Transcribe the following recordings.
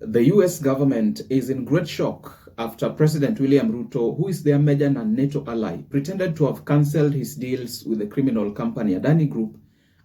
The US government is in great shock after President William Ruto, who is their major and NATO ally, pretended to have cancelled his deals with the criminal company Adani Group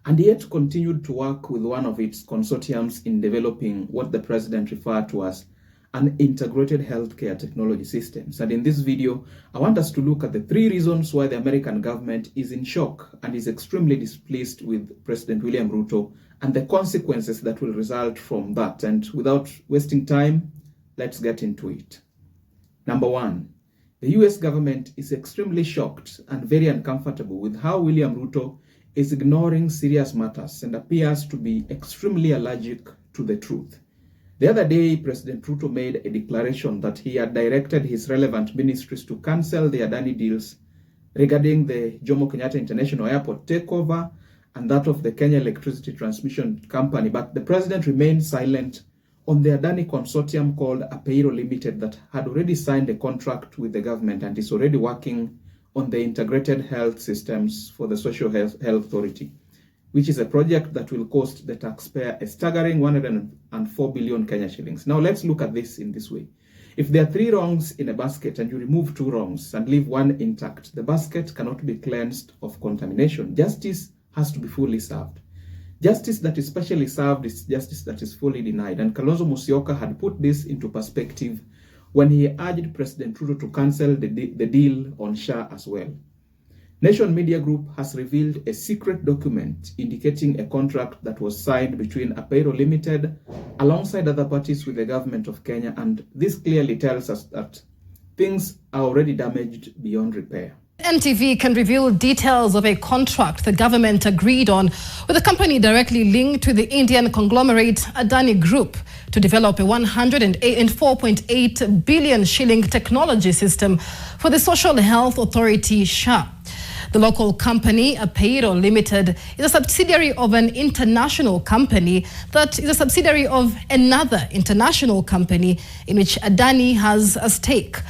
and yet continued to work with one of its consortiums in developing what the president referred to as an integrated healthcare technology systems. And in this video, I want us to look at the 3 reasons why the American government is in shock and is extremely displeased with President William Ruto and the consequences that will result from that. And without wasting time, let's get into it. Number 1, the US government is extremely shocked and very uncomfortable with how William Ruto is ignoring serious matters and appears to be extremely allergic to the truth. The other day, President Ruto made a declaration that he had directed his relevant ministries to cancel the Adani deals regarding the Jomo Kenyatta International Airport takeover and that of the Kenya Electricity Transmission Company, but the president remained silent on the Adani consortium called Apeiro Limited that had already signed a contract with the government and is already working on the integrated health systems for the Social Health Authority, which is a project that will cost the taxpayer a staggering 104 billion Kenya shillings. Now let's look at this in this way. If there are 3 wrongs in a basket and you remove 2 wrongs and leave 1 intact, the basket cannot be cleansed of contamination. Justice has to be fully served. Justice that is specially served is justice that is fully denied. And Kalonzo Musyoka had put this into perspective when he urged President Ruto to cancel the deal on SHA as well. Nation Media Group has revealed a secret document indicating a contract that was signed between Apeiro Limited alongside other parties with the government of Kenya, and this clearly tells us that things are already damaged beyond repair. NTV can reveal details of a contract the government agreed on with a company directly linked to the Indian conglomerate Adani Group to develop a 104.8 billion shilling technology system for the Social Health Authority SHA. The local company, Apeiro Limited, is a subsidiary of an international company that is a subsidiary of another international company in which Adani has a stake.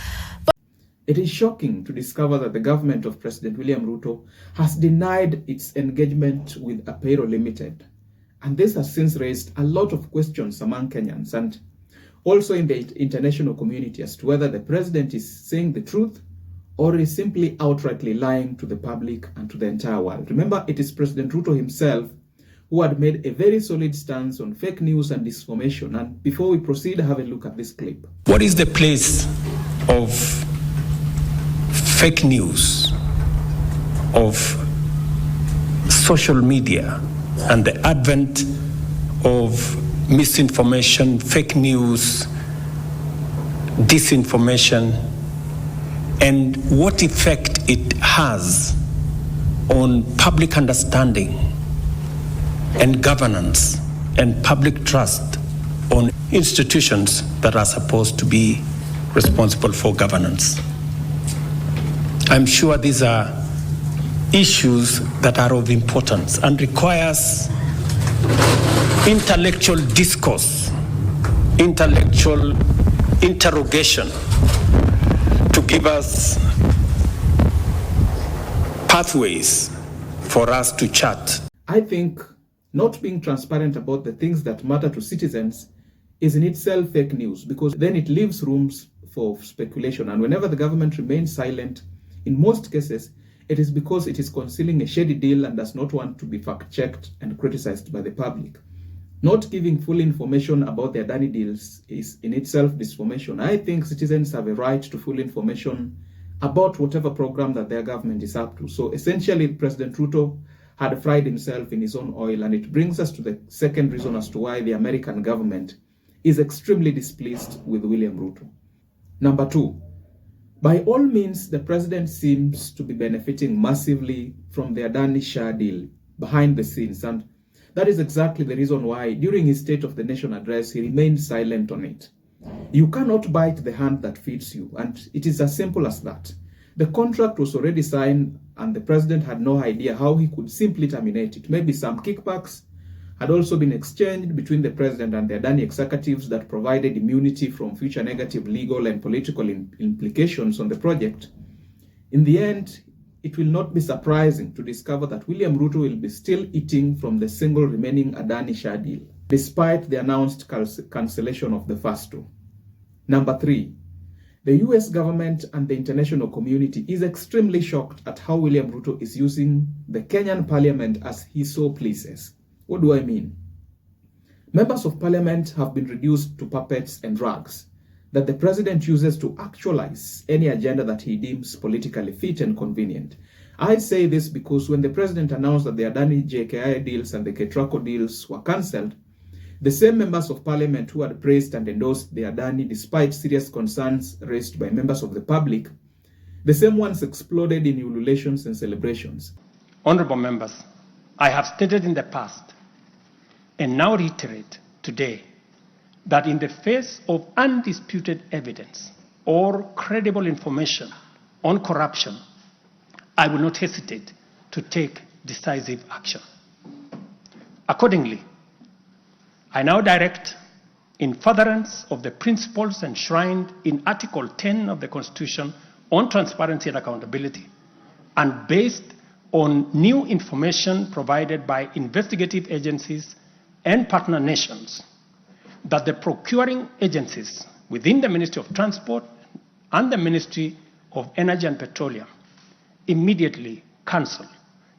It is shocking to discover that the government of President William Ruto has denied its engagement with Apeiro Limited. And this has since raised a lot of questions among Kenyans and also in the international community as to whether the president is saying the truth or is simply outrightly lying to the public and to the entire world. Remember, it is President Ruto himself who had made a very solid stance on fake news and disinformation. And before we proceed, have a look at this clip. What is the place of fake news, of social media, and the advent of misinformation, fake news, disinformation, and what effect it has on public understanding and governance and public trust on institutions that are supposed to be responsible for governance? I'm sure these are issues that are of importance and requires intellectual discourse, intellectual interrogation to give us pathways for us to chart. I think not being transparent about the things that matter to citizens is in itself fake news, because then it leaves rooms for speculation. And whenever the government remains silent, in most cases, it is because it is concealing a shady deal and does not want to be fact-checked and criticized by the public. Not giving full information about the Adani deals is in itself disinformation. I think citizens have a right to full information about whatever program that their government is up to. So essentially, President Ruto had fried himself in his own oil, and it brings us to the second reason as to why the American government is extremely displeased with William Ruto. Number 2, by all means, the president seems to be benefiting massively from the Adani SHA deal behind the scenes, and that is exactly the reason why during his State of the Nation address, he remained silent on it. You cannot bite the hand that feeds you, and it is as simple as that. The contract was already signed and the president had no idea how he could simply terminate it. Maybe some kickbacks had also been exchanged between the president and the Adani executives that provided immunity from future negative legal and political implications on the project. In the end, it will not be surprising to discover that William Ruto will be still eating from the single remaining Adani SHA deal. despite the announced cancellation of the first two. Number 3, the US government and the international community is extremely shocked at how William Ruto is using the Kenyan Parliament as he so pleases. What do I mean? Members of Parliament have been reduced to puppets and rags that the president uses to actualize any agenda that he deems politically fit and convenient. I say this because when the president announced that the Adani JKI deals and the Ketraco deals were cancelled, the same members of Parliament who had praised and endorsed the Adani despite serious concerns raised by members of the public, the same ones exploded in ululations and celebrations. Honorable members, I have stated in the past and now reiterate today that in the face of undisputed evidence or credible information on corruption, I will not hesitate to take decisive action. Accordingly, I now direct, in furtherance of the principles enshrined in Article 10 of the Constitution on transparency and accountability, and based on new information provided by investigative agencies and partner nations, that the procuring agencies within the Ministry of Transport and the Ministry of Energy and Petroleum immediately cancel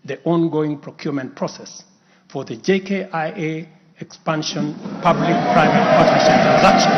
the ongoing procurement process for the JKIA expansion public-private partnership transaction.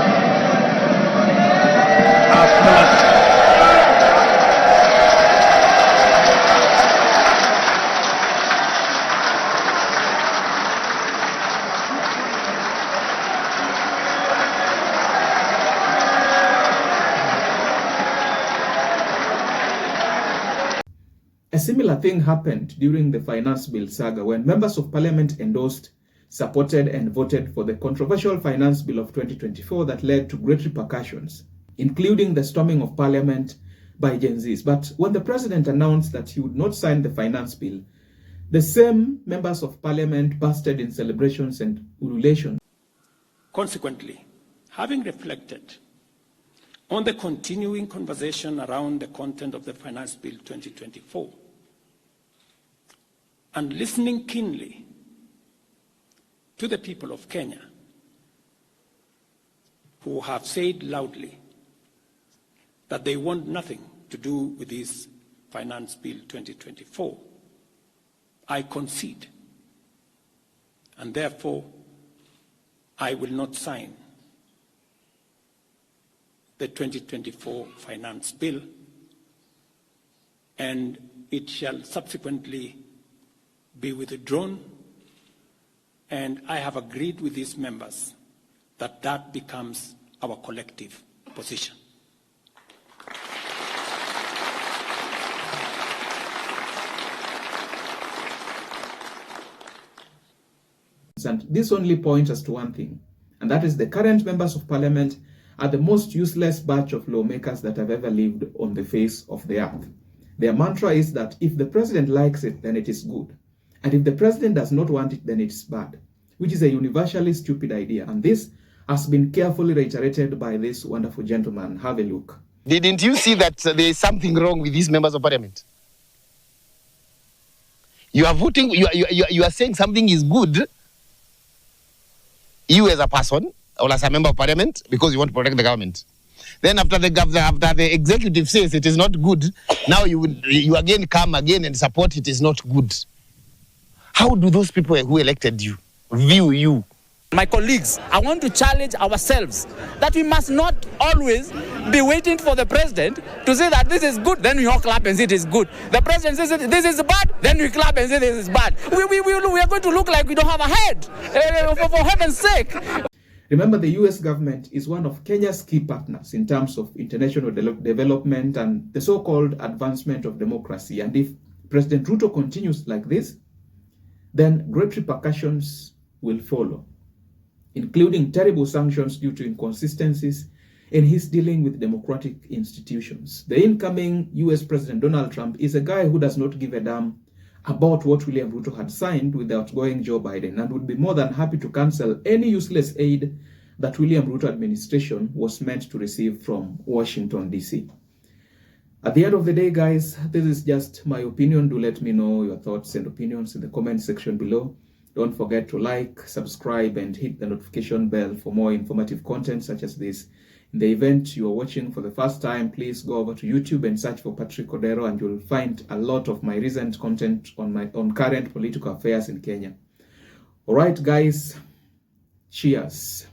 A similar thing happened during the finance bill saga when members of Parliament endorsed, supported and voted for the controversial finance bill of 2024 that led to great repercussions, including the storming of Parliament by Gen Zs. But when the president announced that he would not sign the finance bill, the same members of Parliament bursted in celebrations and ululations. Consequently, having reflected on the continuing conversation around the content of the Finance Bill 2024, and listening keenly to the people of Kenya, who have said loudly that they want nothing to do with this Finance Bill 2024, I concede, and therefore I will not sign the 2024 Finance Bill, and it shall subsequently be withdrawn. And I have agreed with these members that that becomes our collective position. And this only points us to one thing, and that is the current members of Parliament are the most useless batch of lawmakers that have ever lived on the face of the earth. Their mantra is that if the president likes it, then it is good. And if the president does not want it, then it's bad, which is a universally stupid idea. And this has been carefully reiterated by this wonderful gentleman. Have a look. Didn't you see that there is something wrong with these members of Parliament? You are voting, you are saying something is good, you as a person, or as a member of Parliament, because you want to protect the government. Then after the executive says it is not good, now you again come again and support it is not good. How do those people who elected you view you? My colleagues, I want to challenge ourselves that we must not always be waiting for the president to say that this is good, then we all clap and say it is good. The president says this is bad, then we clap and say this is bad. We are going to look like we don't have a head, for heaven's sake. Remember, the US government is one of Kenya's key partners in terms of international development and the so-called advancement of democracy. And if President Ruto continues like this, then great repercussions will follow, including terrible sanctions due to inconsistencies in his dealing with democratic institutions. The incoming US President Donald Trump is a guy who does not give a damn about what William Ruto had signed with the outgoing Joe Biden and would be more than happy to cancel any useless aid that William Ruto administration was meant to receive from Washington, D.C. At the end of the day, guys, this is just my opinion. Do let me know your thoughts and opinions in the comment section below. Don't forget to like, subscribe, and hit the notification bell for more informative content such as this. In the event you are watching for the first time, please go over to YouTube and search for Patrick Odero, and you'll find a lot of my recent content on current political affairs in Kenya. All right, guys, cheers.